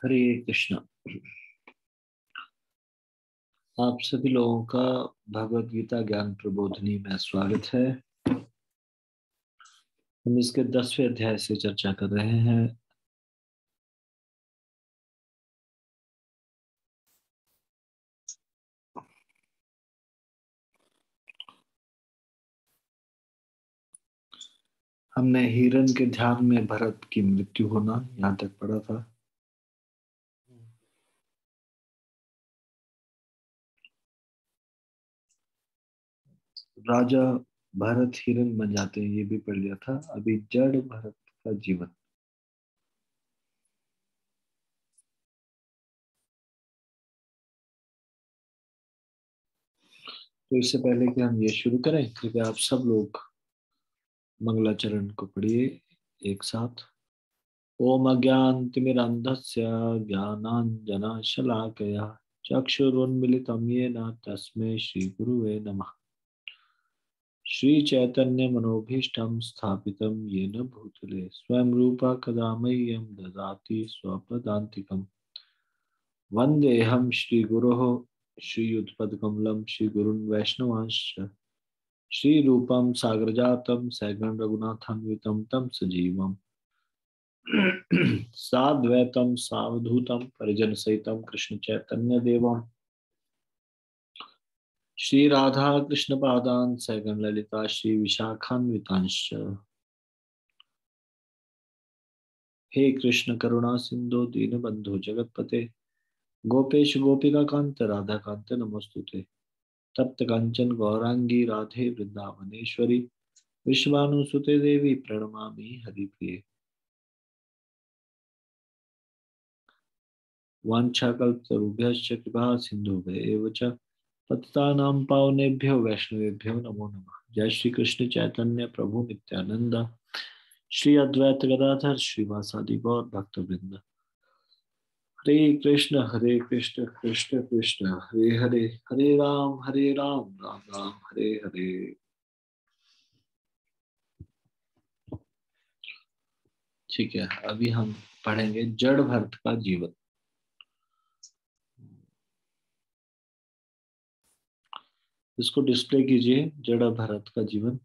हरे कृष्णा। आप सभी लोगों का भगवत गीता ज्ञान प्रबोधिनी में स्वागत है। हम इसके 10वें अध्याय से चर्चा कर रहे हैं। हमने हिरण के ध्यान में भरत की मृत्यु होना यहाँ तक पढ़ा था। राजा भरत हिरण बन जाते हैं, ये भी पढ़ लिया था। अभी जड़ भरत का जीवन। तो इससे पहले कि हम ये शुरू करें, कृपया आप सब लोग मंगलाचरण को पढ़िए एक साथ। ओम अज्ञानतिमिरन्धस्य ज्ञानाञ्जनशलाकया चक्षुरुन्मिलितं येन तस्मै श्रीगुरुवे नमः। श्रीचैतन्यमनोभीष्टं स्थापितं येन भूतले स्वयं रूपा कदा मह्यं ददाति स्वपदान्तिकम्। वन्देऽहं श्रीगुरोः श्रीयुतपदकमलं श्रीगुरुन् वैष्णवांश्च श्रीरूपं साग्रजातं सगं रघुनाथान्वितं तं सजीवम् साद्वैतम सावधूतम परिजन सहितम कृष्ण चैतन्य देवम श्री राधा कृष्ण पादान सैगन ललिता श्री विशाखान्वितांश। हे कृष्ण करुणा सिंधु दीनबंधु जगतपते गोपेश गोपिका कांत राधा कांत नमोस्तुते। तप्त कांचन गौरांगी राधे वृंदावनेश्वरी विश्वानुसुते देवी प्रणमामि हरिप्रिये। वाञ्छाकल्पतरुभ्यश्च कृपा सिन्धुभ्येव च पतितानां पावनेभ्यो वैष्णवेभ्यो नमो नमः। जय श्री कृष्ण चैतन्य प्रभु नित्यानंद श्री अद्वैत गदाधर श्रीवासादि गौर भक्तवृंद। हरे कृष्ण कृष्ण कृष्ण हरे हरे, हरे राम राम राम हरे हरे। ठीक है, अभी हम पढ़ेंगे जड़ भरत का जीवन। इसको डिस्प्ले कीजिए, जड़ भरत का जीवन।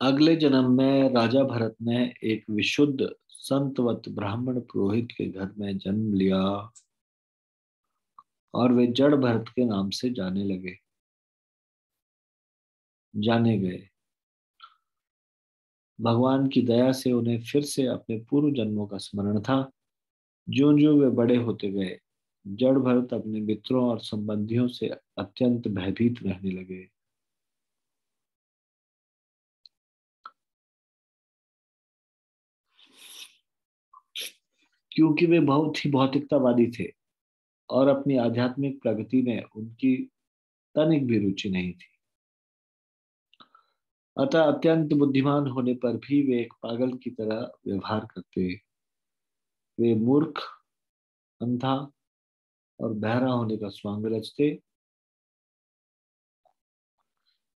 अगले जन्म में राजा भरत ने एक विशुद्ध संतवत ब्राह्मण पुरोहित के घर में जन्म लिया और वे जड़ भरत के नाम से जाने गए। भगवान की दया से उन्हें फिर से अपने पूर्व जन्मों का स्मरण था। ज्यों ज्यों वे बड़े होते गए, जड़ भरत अपने मित्रों और संबंधियों से अत्यंत भयभीत रहने लगे। क्योंकि वे बहुत ही भौतिकतावादी थे और अपनी आध्यात्मिक प्रगति में उनकी तनिक भी रुचि नहीं थी। अतः अत्यंत बुद्धिमान होने पर भी वे एक पागल की तरह व्यवहार करते। वे मूर्ख, अंधा और बहरा होने का स्वांग रचते,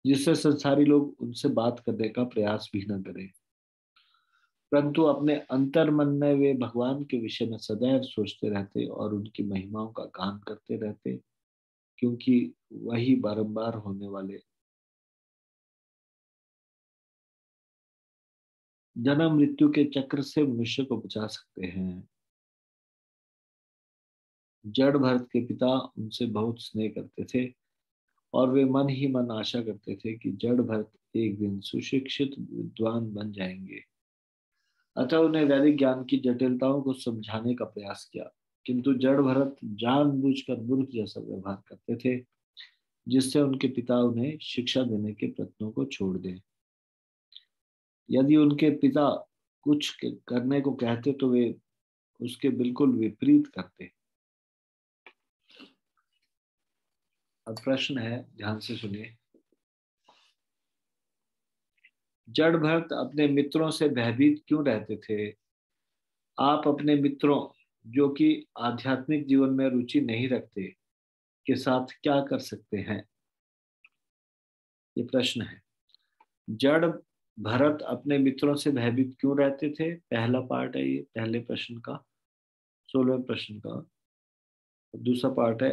जिससे संसारी लोग उनसे बात करने का प्रयास भी न करें। परंतु अपने अंतर मन में वे भगवान के विषय में सदैव सोचते रहते और उनकी महिमाओं का गान करते रहते, क्योंकि वही बारंबार होने वाले जन्म मृत्यु के चक्र से मनुष्य को बचा सकते हैं। जड़ भरत के पिता उनसे बहुत स्नेह करते थे और वे मन ही मन आशा करते थे कि जड़ भरत एक दिन सुशिक्षित विद्वान बन जाएंगे। अतः उन्हें वैदिक ज्ञान की जटिलताओं को समझाने का प्रयास किया, किंतु जड़ भरत जानबूझकर मूर्ख जैसा व्यवहार करते थे, जिससे उनके पिता उन्हें शिक्षा देने के प्रयत्नों को छोड़ दें। यदि उनके पिता कुछ करने को कहते तो वे उसके बिल्कुल विपरीत करते। अब प्रश्न है, ध्यान से सुनिए। जड़ भरत अपने मित्रों से भयभीत क्यों रहते थे? आप अपने मित्रों जो कि आध्यात्मिक जीवन में रुचि नहीं रखते के साथ क्या कर सकते हैं? ये प्रश्न है। जड़ भरत अपने मित्रों से भयभीत क्यों रहते थे, पहला पार्ट है ये, पहले प्रश्न का, 16वें प्रश्न का। दूसरा पार्ट है,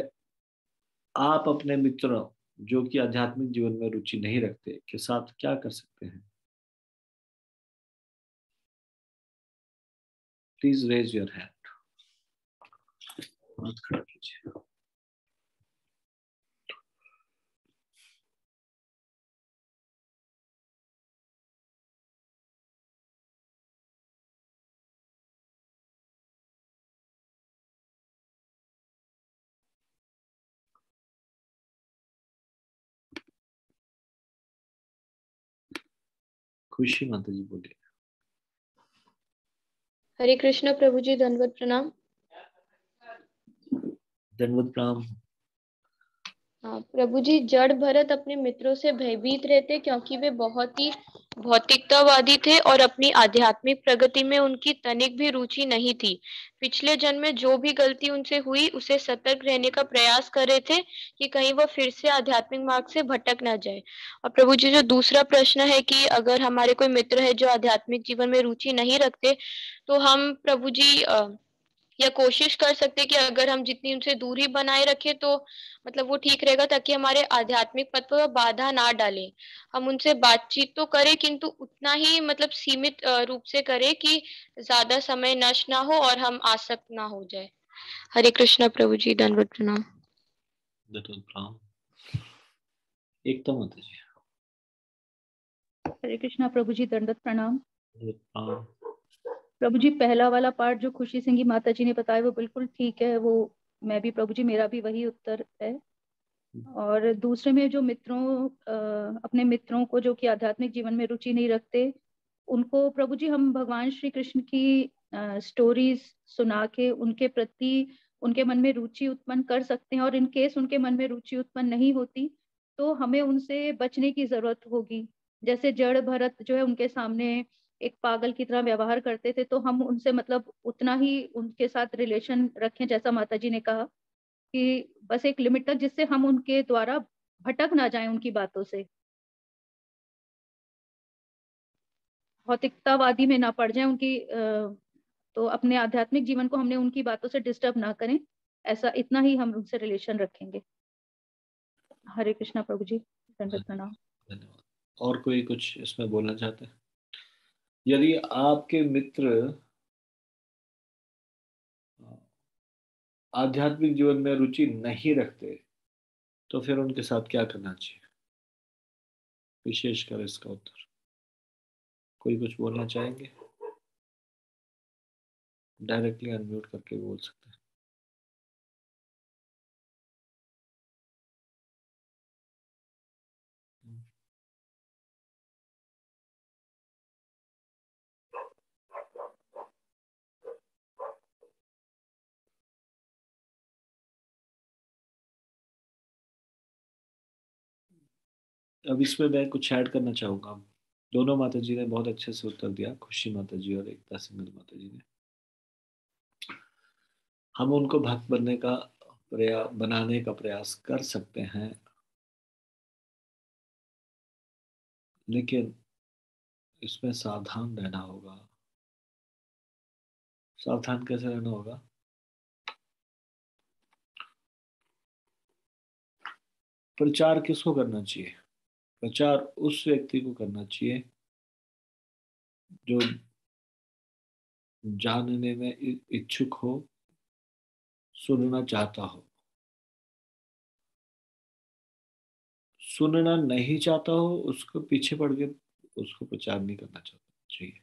आप अपने मित्रों जो कि आध्यात्मिक जीवन में रुचि नहीं रखते के साथ क्या कर सकते हैं। Please raise your hand. हाथ खड़ा कीजिए। खुशी माता जी बोलिए। हरे कृष्ण प्रभु जी, दंडवत प्रणाम। दंडवत प्रणाम। हाँ प्रभु जी, जड़ भरत अपने मित्रों से भयभीत रहते क्योंकि वे बहुत ही भौतिकतावादी थे और अपनी आध्यात्मिक प्रगति में उनकी तनिक भी रुचि नहीं थी। पिछले जन्म में जो भी गलती उनसे हुई उसे सतर्क रहने का प्रयास कर रहे थे कि कहीं वह फिर से आध्यात्मिक मार्ग से भटक ना जाए। और प्रभु जी, जो दूसरा प्रश्न है कि अगर हमारे कोई मित्र है जो आध्यात्मिक जीवन में रुचि नहीं रखते, तो हम प्रभु जी या कोशिश कर सकते हैं कि अगर हम जितनी उनसे दूरी बनाए रखें तो मतलब वो ठीक रहेगा, ताकि हमारे आध्यात्मिक पथ पर बाधा ना डालें। हम उनसे बातचीत तो करें किंतु उतना ही मतलब सीमित रूप से करें कि ज्यादा समय नष्ट ना हो और हम आसक्त ना हो जाए। हरे कृष्णा प्रभु जी, दंडवत प्रणाम। दंडवत प्रणाम। एकता माता जी। हरे कृष्णा प्रभु जी, दंडवत प्रणाम। दंडवत प्रणाम। प्रभु जी, पहला वाला पार्ट जो खुशी सिंह की माता जी ने बताया वो बिल्कुल ठीक है। वो मैं भी प्रभु जी, मेरा भी वही उत्तर है। और दूसरे में जो मित्रों अपने मित्रों को जो कि आध्यात्मिक जीवन में रुचि नहीं रखते, उनको प्रभु जी हम भगवान श्री कृष्ण की स्टोरीज सुना के उनके प्रति उनके मन में रुचि उत्पन्न कर सकते हैं। और इन केस उनके मन में रुचि उत्पन्न नहीं होती तो हमें उनसे बचने की जरूरत होगी। जैसे जड़ भरत जो है उनके सामने एक पागल की तरह व्यवहार करते थे, तो हम उनसे मतलब उतना ही उनके साथ रिलेशन रखें जैसा माता जी ने कहा, कि बस एक लिमिट तक, जिससे हम उनके द्वारा भटक ना जाएं उनकी बातों से, भौतिकतावादी में ना पड़ जाएं उनकी तो अपने आध्यात्मिक जीवन को हमने उनकी बातों से डिस्टर्ब ना करें। ऐसा इतना ही हम उनसे रिलेशन रखेंगे। हरे कृष्णा प्रभु जी, दंडवत प्रणाम। धन्यवाद। और कोई कुछ इसमें बोलना चाहते हैं। यदि आपके मित्र आध्यात्मिक जीवन में रुचि नहीं रखते तो फिर उनके साथ क्या करना चाहिए, विशेषकर इसका उत्तर कोई कुछ बोलना चाहेंगे, डायरेक्टली अनम्यूट करके बोल सकते हैं। अब इसमें मैं कुछ ऐड करना चाहूंगा। दोनों माता जी ने बहुत अच्छे से उत्तर दिया, खुशी माता जी और एकता सिंगल माता जी ने। हम उनको भक्त बनने का बनाने का प्रयास कर सकते हैं, लेकिन इसमें सावधान रहना होगा। सावधान कैसे रहना होगा, प्रचार किसको करना चाहिए, प्रचार उस व्यक्ति को करना चाहिए जो जानने में इच्छुक हो, सुनना चाहता हो। सुनना नहीं चाहता हो उसको पीछे पड़ के उसको प्रचार नहीं करना चाहिए।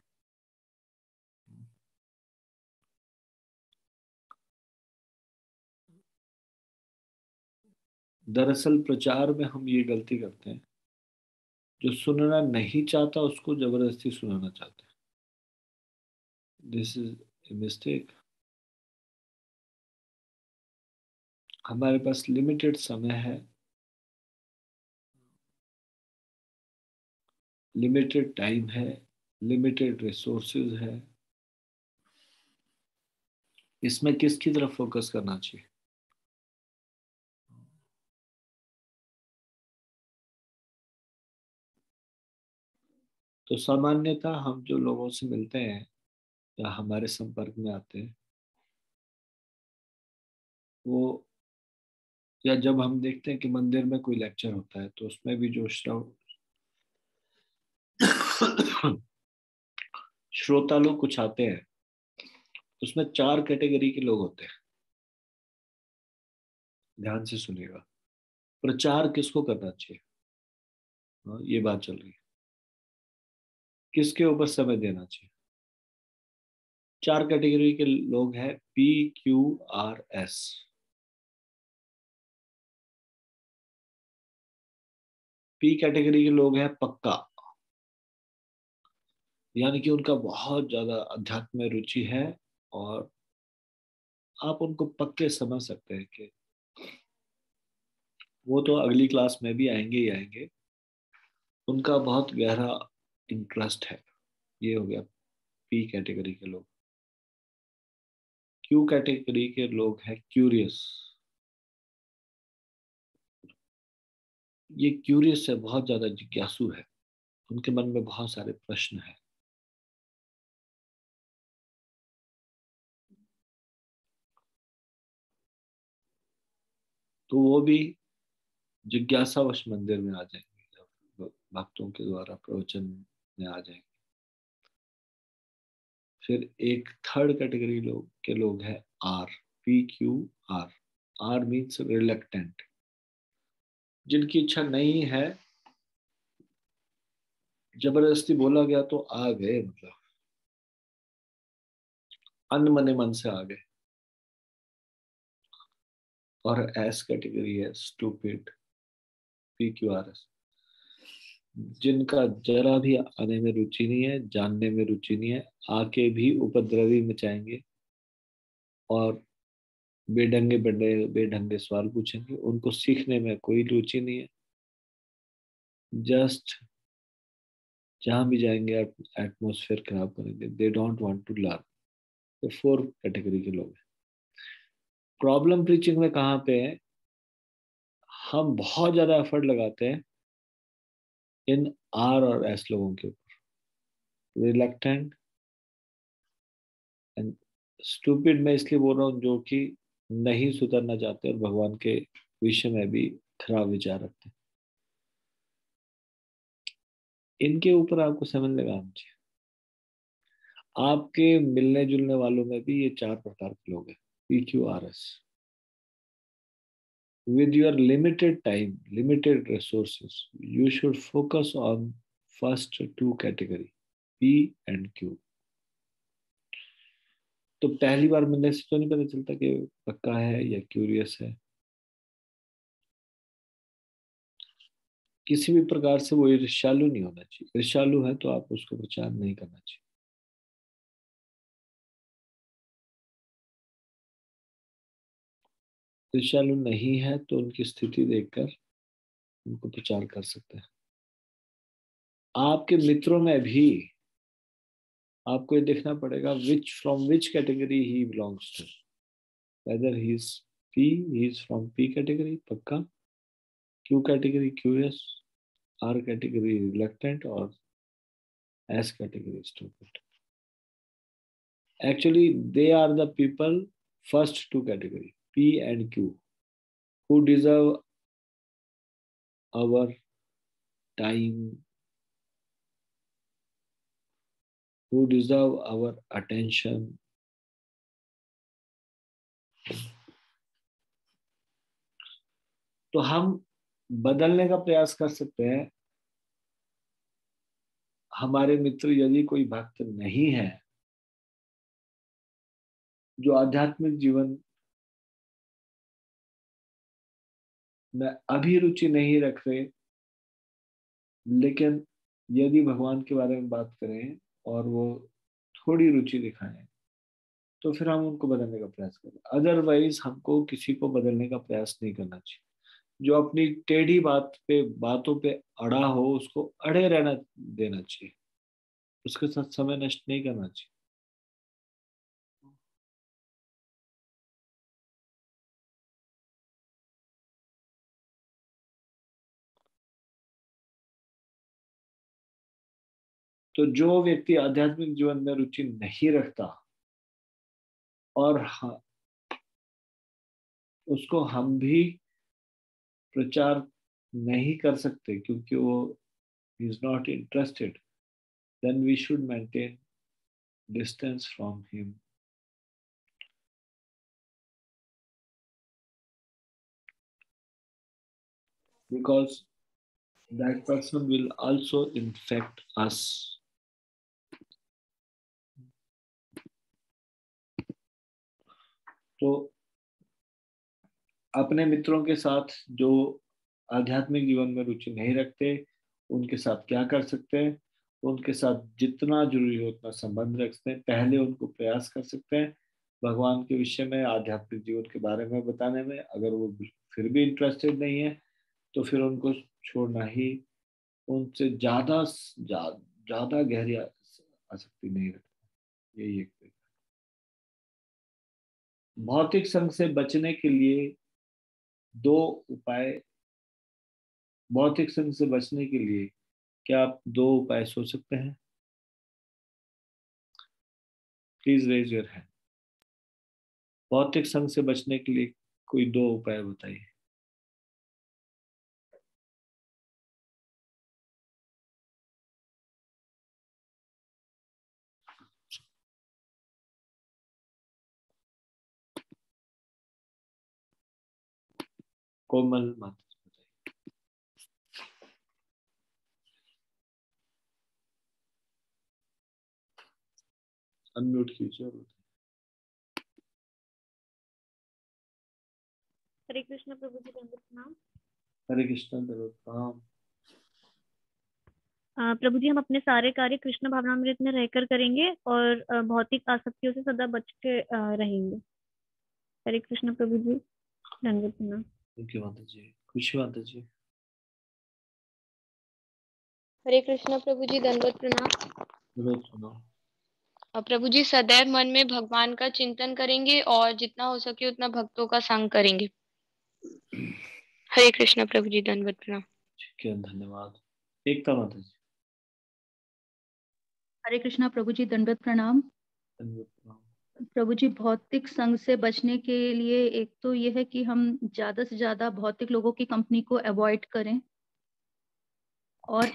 दरअसल प्रचार में हम ये गलती करते हैं, जो सुनना नहीं चाहता उसको जबरदस्ती सुनाना चाहते हैं। This is a mistake. हमारे पास लिमिटेड समय है, लिमिटेड टाइम है, लिमिटेड रिसोर्सेज है। इसमें किसकी तरफ फोकस करना चाहिए, तो सामान्यतः हम जो लोगों से मिलते हैं या हमारे संपर्क में आते हैं, वो, या जब हम देखते हैं कि मंदिर में कोई लेक्चर होता है तो उसमें भी जो श्रोता लोग कुछ आते हैं, उसमें 4 कैटेगरी के लोग होते हैं। ध्यान से सुनिएगा, प्रचार किसको करना चाहिए, हाँ, ये बात चल रही है, किसके ऊपर समय देना चाहिए। 4 कैटेगरी के लोग हैं, PQRS। पी कैटेगरी के लोग हैं पक्का, यानी कि उनका बहुत ज्यादा अध्यात्म में रुचि है, और आप उनको पक्के समझ सकते हैं कि वो तो अगली क्लास में भी आएंगे ही आएंगे, उनका बहुत गहरा इंटरेस्ट है। ये हो गया पी कैटेगरी के लोग। क्यू कैटेगरी के लोग हैं क्यूरियस। ये क्यूरियस है, बहुत ज्यादा जिज्ञासु है, उनके मन में बहुत सारे प्रश्न हैं। तो वो भी जिज्ञासावश मंदिर में आ जाएंगे, जब भक्तों के द्वारा प्रवचन में आ जाएंगे। फिर एक थर्ड कैटेगरी लोग के लोग हैं R, PQR। R means reluctant, जिनकी इच्छा नहीं है, जबरदस्ती बोला गया तो आ गए, मतलब अनमने मन से आ गए। और एस कैटेगरी है स्टूपिड, PQRS, जिनका जरा भी आने में रुचि नहीं है, जानने में रुचि नहीं है, आके भी उपद्रवी मचाएंगे और बेढंगे बड़े बेढंगे सवाल पूछेंगे। उनको सीखने में कोई रुचि नहीं है, जस्ट जहां भी जाएंगे एटमोसफेयर खराब करेंगे। They don't want to learn. ये 4 कैटेगरी के लोग हैं। प्रॉब्लम प्रीचिंग में कहाँ पे है, हम बहुत ज्यादा एफर्ट लगाते हैं इन आर और एस लोगों के ऊपर। रिलक्टेंट एंड स्टूपिड मैं इसलिए बोल रहा हूँ, जो कि नहीं सुधरना चाहते और भगवान के विषय में भी खराब विचार रखते हैं। इनके ऊपर आपको समझ लगाना चाहिए। आपके मिलने जुलने वालों में भी ये 4 प्रकार के लोग हैं, PQRS। With your limited time, limited resources, you should focus on first 2 category, P and Q। तो पहली बार मिलने से तो नहीं पता चलता कि पक्का है या क्यूरियस है। किसी भी प्रकार से वो ईर्ष्यालु नहीं होना चाहिए। ईर्ष्यालु है तो आप उसको प्रचार नहीं करना चाहिए। ईर्ष्यालु नहीं है तो उनकी स्थिति देखकर उनको प्रचार कर सकते हैं। आपके मित्रों में भी आपको ये देखना पड़ेगा which category he belongs to. Whether he is P, he is from P category पक्का, Q category curious, R category reluctant, और S category stupid. Actually, they are the people, first 2 category, P and Q, who deserve our time, who deserve our attention। तो हम बदलने का प्रयास कर सकते हैं। हमारे मित्र यदि कोई भक्त नहीं है, जो आध्यात्मिक जीवन में अभी रुचि नहीं रख रहे, लेकिन यदि भगवान के बारे में बात करें और वो थोड़ी रुचि दिखाएं, तो फिर हम उनको बदलने का प्रयास करें। अदरवाइज हमको किसी को बदलने का प्रयास नहीं करना चाहिए। जो अपनी टेढ़ी बातों पे अड़ा हो, उसको अड़े रहना देना चाहिए, उसके साथ समय नष्ट नहीं करना चाहिए। तो जो व्यक्ति आध्यात्मिक जीवन में रुचि नहीं रखता और उसको हम भी प्रचार नहीं कर सकते क्योंकि वो is not interested, then we should maintain distance from him. Because that person will also infect us. तो अपने मित्रों के साथ जो आध्यात्मिक जीवन में रुचि नहीं रखते उनके साथ क्या कर सकते हैं? उनके साथ जितना जरूरी हो उतना संबंध रखते हैं। पहले उनको प्रयास कर सकते हैं भगवान के विषय में, आध्यात्मिक जीवन के बारे में बताने में। अगर वो फिर भी इंटरेस्टेड नहीं है तो फिर उनको छोड़ना ही, उनसे ज्यादा गहरी आसक्ति नहीं रखना, यही एक तरीका। भौतिक संग से बचने के लिए दो उपाय। भौतिक संग से बचने के लिए क्या आप दो उपाय सोच सकते हैं? Please raise your hand. भौतिक संग से बचने के लिए कोई दो उपाय बताइए। कोमल माता बताइए। अनम्यूट कीजिए और बताइए। हरे कृष्ण प्रभु जी, दंडवत प्रणाम। हरे कृष्ण, दंडवत प्रणाम। प्रभु जी, हम अपने सारे कार्य कृष्ण भावनामृत में रहकर करेंगे और भौतिक आसक्तियों से सदा बच के रहेंगे। हरे कृष्ण प्रभु जी, दंडवत प्रणाम। थैंक यू माता जी। खुशी माता जी। हरे कृष्ण प्रभु जी, दंडवत प्रणाम। दंडवत प्रणाम। प्रभु जी, सदैव मन में भगवान का चिंतन करेंगे और जितना हो सके उतना भक्तों का संग करेंगे। हरे कृष्ण प्रभु जी, दंडवत प्रणाम। ठीक है, धन्यवाद। एकता माता जी। हरे कृष्णा प्रभु जी, दंडवत प्रणाम। दंडवत प्रणाम। प्रभु जी, भौतिक संग से बचने के लिए एक तो यह है कि हम ज्यादा से ज्यादा भौतिक लोगों की कंपनी को अवॉइड करें, और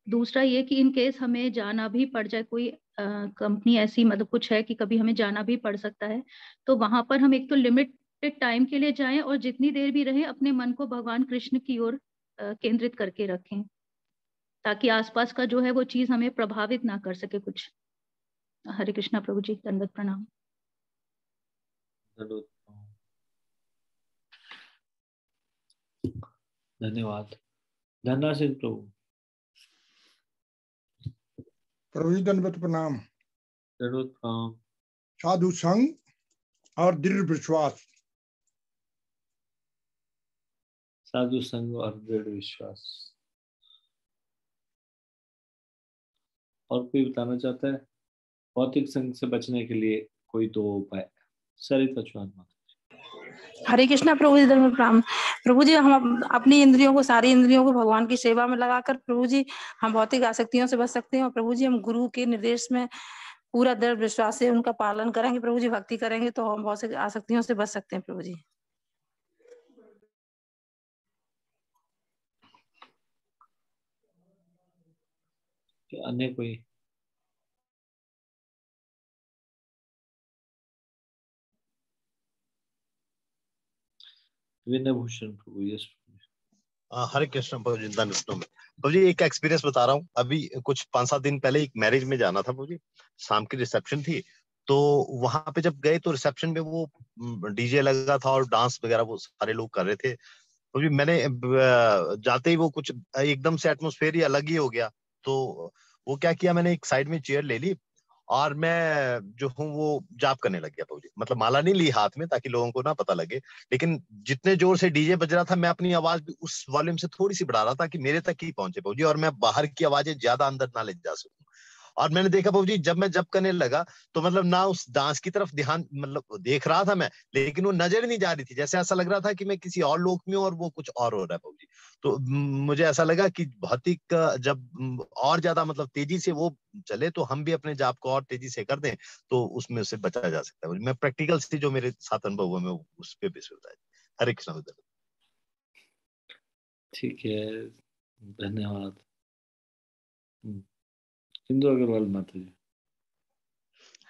दूसरा ये कि इन केस हमें जाना भी पड़ जाए, कोई कंपनी ऐसी मतलब कुछ है कि कभी हमें जाना भी पड़ सकता है, तो वहां पर हम एक तो लिमिटेड टाइम के लिए जाएं और जितनी देर भी रहे अपने मन को भगवान कृष्ण की ओर केंद्रित करके रखें, ताकि आसपास का जो है वो चीज हमें प्रभावित ना कर सके कुछ। हरे कृष्णा प्रभु जी, दंडवत प्रणाम। धन्यवाद। धन्ना सिंह प्रभु। प्रभु जी, दंडवत प्रणाम। दंडवत प्रणाम। साधु संग और दृढ़ विश्वास। साधु संग और दृढ़ विश्वास। और कोई बताना चाहता है भौतिक संग से बचने के लिए कोई दो उपाय? सरिता चौहान माता। हरे कृष्णा प्रभु जी, दंडवत प्रणाम। प्रभु जी, हम अपनी इंद्रियों को, सारी इंद्रियों को भगवान की सेवा में लगाकर प्रभु जी हम भौतिक आसक्तियों से बच सकते हैं, और प्रभु जी हम गुरु के निर्देश में पूरा दृढ़ विश्वास से उनका पालन करेंगे, प्रभु जी भक्ति करेंगे तो हम भौतिक आसक्तियों से बच सकते हैं प्रभु जी। अन्य कोई? विनय भूषण प्रभु। यस। हरे कृष्ण प्रभु जी, दंडवत प्रणाम। प्रभु जी, एक एक्सपीरियंस बता रहा हूँ। अभी कुछ 5-7 दिन पहले एक मैरिज में जाना था प्रभु जी। शाम की रिसेप्शन थी, तो वहां पे जब गए तो रिसेप्शन में वो डीजे लगा था और डांस वगैरह वो सारे लोग कर रहे थे। प्रभु जी, मैंने जाते ही वो कुछ एकदम से एटमोस्फेयर ही अलग ही हो गया। तो वो क्या किया, मैंने एक साइड में चेयर ले ली और मैं जो हूँ वो जाप करने लग गया प्रभु जी। मतलब माला नहीं ली हाथ में ताकि लोगों को ना पता लगे, लेकिन जितने जोर से डीजे बज रहा था मैं अपनी आवाज भी उस वॉल्यूम से थोड़ी सी बढ़ा रहा था कि मेरे तक ही पहुंचे प्रभु जी, और मैं बाहर की आवाजें ज्यादा अंदर ना ले जा सकूं। और मैंने देखा प्रभु जी, जब मैं जप करने लगा तो मतलब ना उस डांस की तरफ ध्यान, मतलब देख रहा था मैं, लेकिन वो नजर नहीं जा रही थी। जैसे ऐसा लग रहा था कि मैं किसी और लोक में हूं और वो कुछ और हो रहा है प्रभु जी। तो मुझे ऐसा लगा कि भौतिक जब और ज्यादा मतलब तेजी से वो चले तो हम भी अपने जाप को और तेजी से कर दें तो उसमें से बचा जा सकता है। मैं प्रैक्टिकल से जो मेरे साथ अनुभव हुआ मैं उस पे बेस बताया। हरे कृष्ण विद्या। ठीक है, धन्यवाद। सिंधु अग्रवाल माता जी।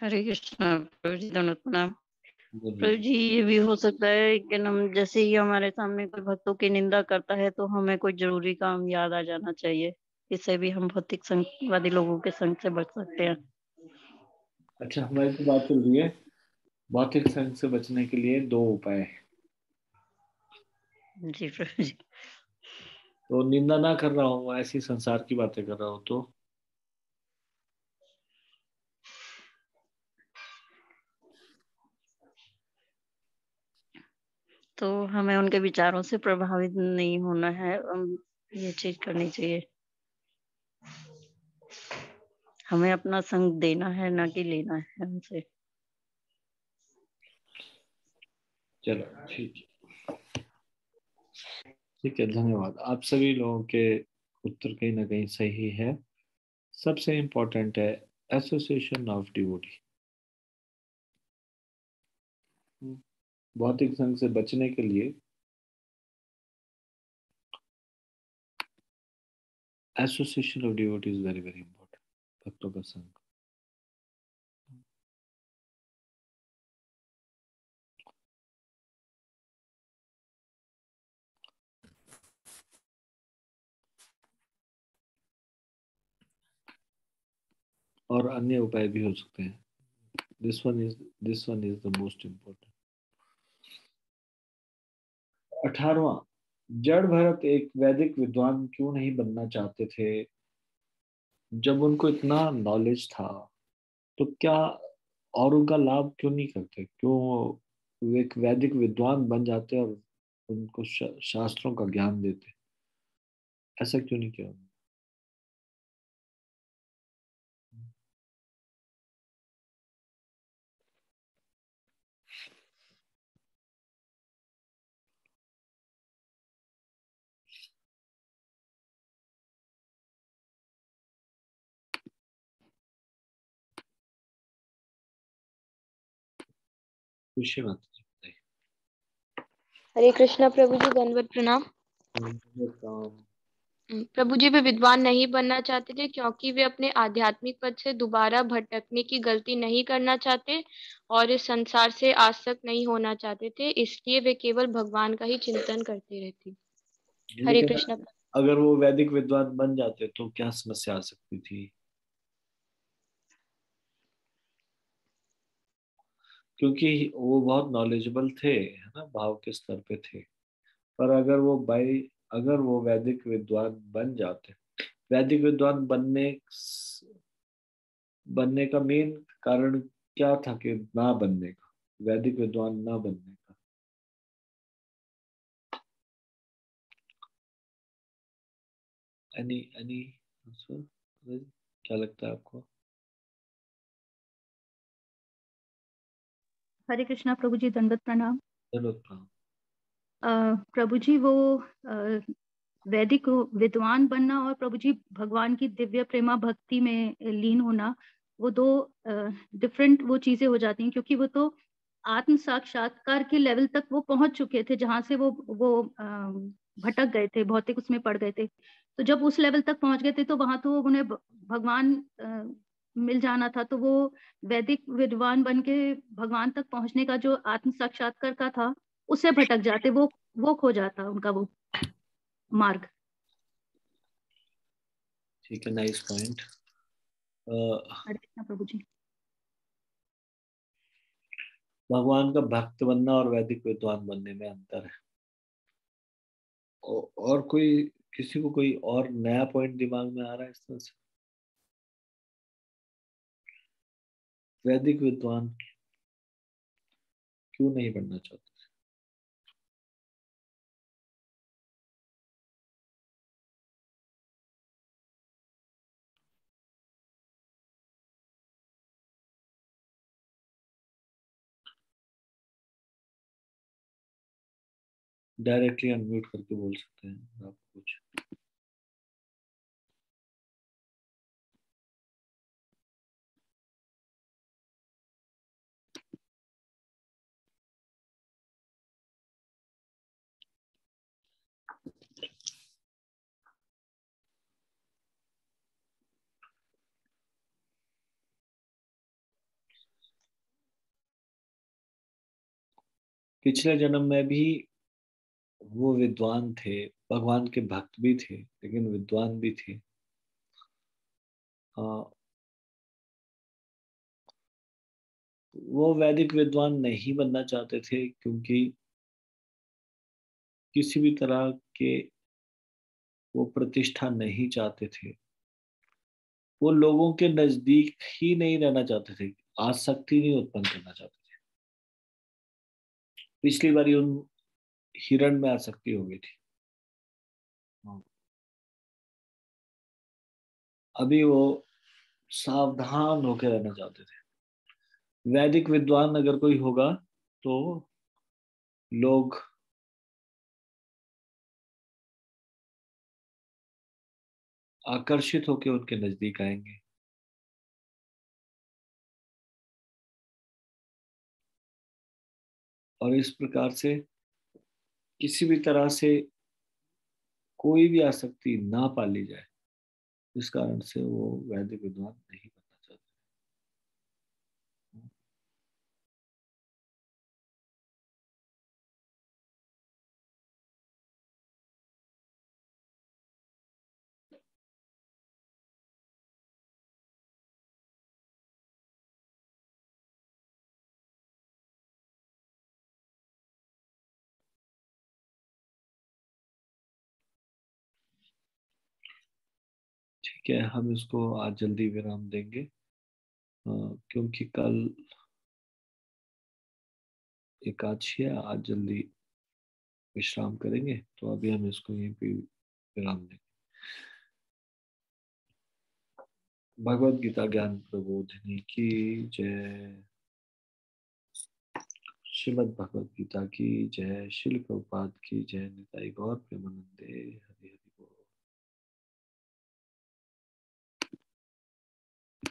हरे कृष्णा प्रभु जी, दंडवत प्रणाम। प्रभु बोलिए। जी, ये भी हो सकता है कि हम जैसे ही हमारे सामने कोई भक्तों की निंदा करता है तो हमें कोई जरूरी काम याद आ जाना चाहिए, इससे भी हम भौतिक संगवादी लोगों के संग से बच सकते हैं। अच्छा, हमारी तो बात चल रही है भौतिक संग से बचने के लिए 2 उपाय। जी प्रभु जी। तो निंदा ना कर रहा हूँ, ऐसी संसार की बातें कर रहा हूँ तो तो हमें उनके विचारों से प्रभावित नहीं होना है, ये चीज करनी चाहिए। हमें अपना संग देना है, ना कि लेना है उनसे। चलो ठीक है। ठीक है, धन्यवाद। आप सभी लोगों के उत्तर कहीं ना कहीं सही है। सबसे इम्पोर्टेंट है एसोसिएशन ऑफ डिवोटी। भौतिक संघ से बचने के लिए association of devotee is very very important. भक्तों का संघ। और अन्य उपाय भी हो सकते हैं। This one is the most important. 18वां, जड़ भरत एक वैदिक विद्वान क्यों नहीं बनना चाहते थे? जब उनको इतना नॉलेज था तो क्या और उनका लाभ क्यों नहीं करते? क्यों वो एक वैदिक विद्वान बन जाते और उनको शास्त्रों का ज्ञान देते? ऐसा क्यों नहीं किया उन्होंने? खुशी माता जी बताइए। हरे कृष्णा प्रभु जी, दंडवत प्रणाम। काम। प्रभु जी, वे विद्वान नहीं बनना चाहते थे क्योंकि वे अपने आध्यात्मिक पद से दोबारा भटकने की गलती नहीं करना चाहते और इस संसार से आसक्त नहीं होना चाहते थे, इसलिए वे केवल भगवान का ही चिंतन करते रहते। हरे लेकिन कृष्णा। अगर वो वैदिक विद्वान बन जाते तो क्या समस्या आ सकती थी? क्योंकि वो बहुत नॉलेजेबल थे, है ना, भाव के स्तर पे थे। पर अगर वो वैदिक विद्वान बन जाते, वैदिक विद्वान बनने का मेन कारण क्या था कि ना बनने का, वैदिक विद्वान ना बनने का? Any answer? क्या लगता है आपको? हरे कृष्णा प्रभु जी, दंडवत प्रणाम। जरूरत था। प्रभु जी, वो वैदिक विद्वान बनना और प्रभु जी भगवान की दिव्य प्रेमा भक्ति में लीन होना, वो दो डिफरेंट वो चीजें हो जाती हैं, क्योंकि वो तो आत्म साक्षात्कार के लेवल तक वो पहुंच चुके थे, जहां से वो भटक गए थे, भौतिक उसमें पड़ गए थे। तो जब उस लेवल तक पहुंच गए थे तो वहां तो उन्हें भगवान मिल जाना था। तो वो वैदिक विद्वान बन के भगवान तक पहुंचने का जो आत्म साक्षात्कार का था, उससे भटक जाते, वो खो जाता उनका वो मार्ग। ठीक है, नाइस पॉइंट। हरे कृष्णा प्रभु जी। भगवान का भक्त बनना और वैदिक विद्वान बनने में अंतर है। और कोई, किसी को कोई और नया पॉइंट दिमाग में आ रहा है इस तरह से? वैदिक विद्वान क्यों नहीं बनना चाहते? डायरेक्टली अनम्यूट करके बोल सकते हैं आप कुछ। पिछले जन्म में भी वो विद्वान थे, भगवान के भक्त भी थे, लेकिन विद्वान भी थे। वो वैदिक विद्वान नहीं बनना चाहते थे, क्योंकि किसी भी तरह के वो प्रतिष्ठा नहीं चाहते थे। वो लोगों के नजदीक ही नहीं रहना चाहते थे, आसक्ति नहीं उत्पन्न करना चाहते थे। पिछली बारी उन हिरण में आसक्ति हो गई थी, अभी वो सावधान होकर रहना चाहते थे। वैदिक विद्वान अगर कोई होगा तो लोग आकर्षित होकर उनके नजदीक आएंगे। और इस प्रकार से किसी भी तरह से कोई भी आसक्ति ना पाली जाए, इस कारण से वो वैदिक विद्वान नहीं बनना चाहते। ठीक है, हम इसको आज जल्दी विराम देंगे, क्योंकि कल एकादशी है। आज जल्दी विश्राम करेंगे, तो अभी हम इसको यहीं पे विराम देंगे। भगवद गीता ज्ञान प्रबोधिनी की जय। श्रीमद् भगवद गीता की जय। श्रील प्रभुपाद की जय। निताई गौर प्रेमानंदे हरि।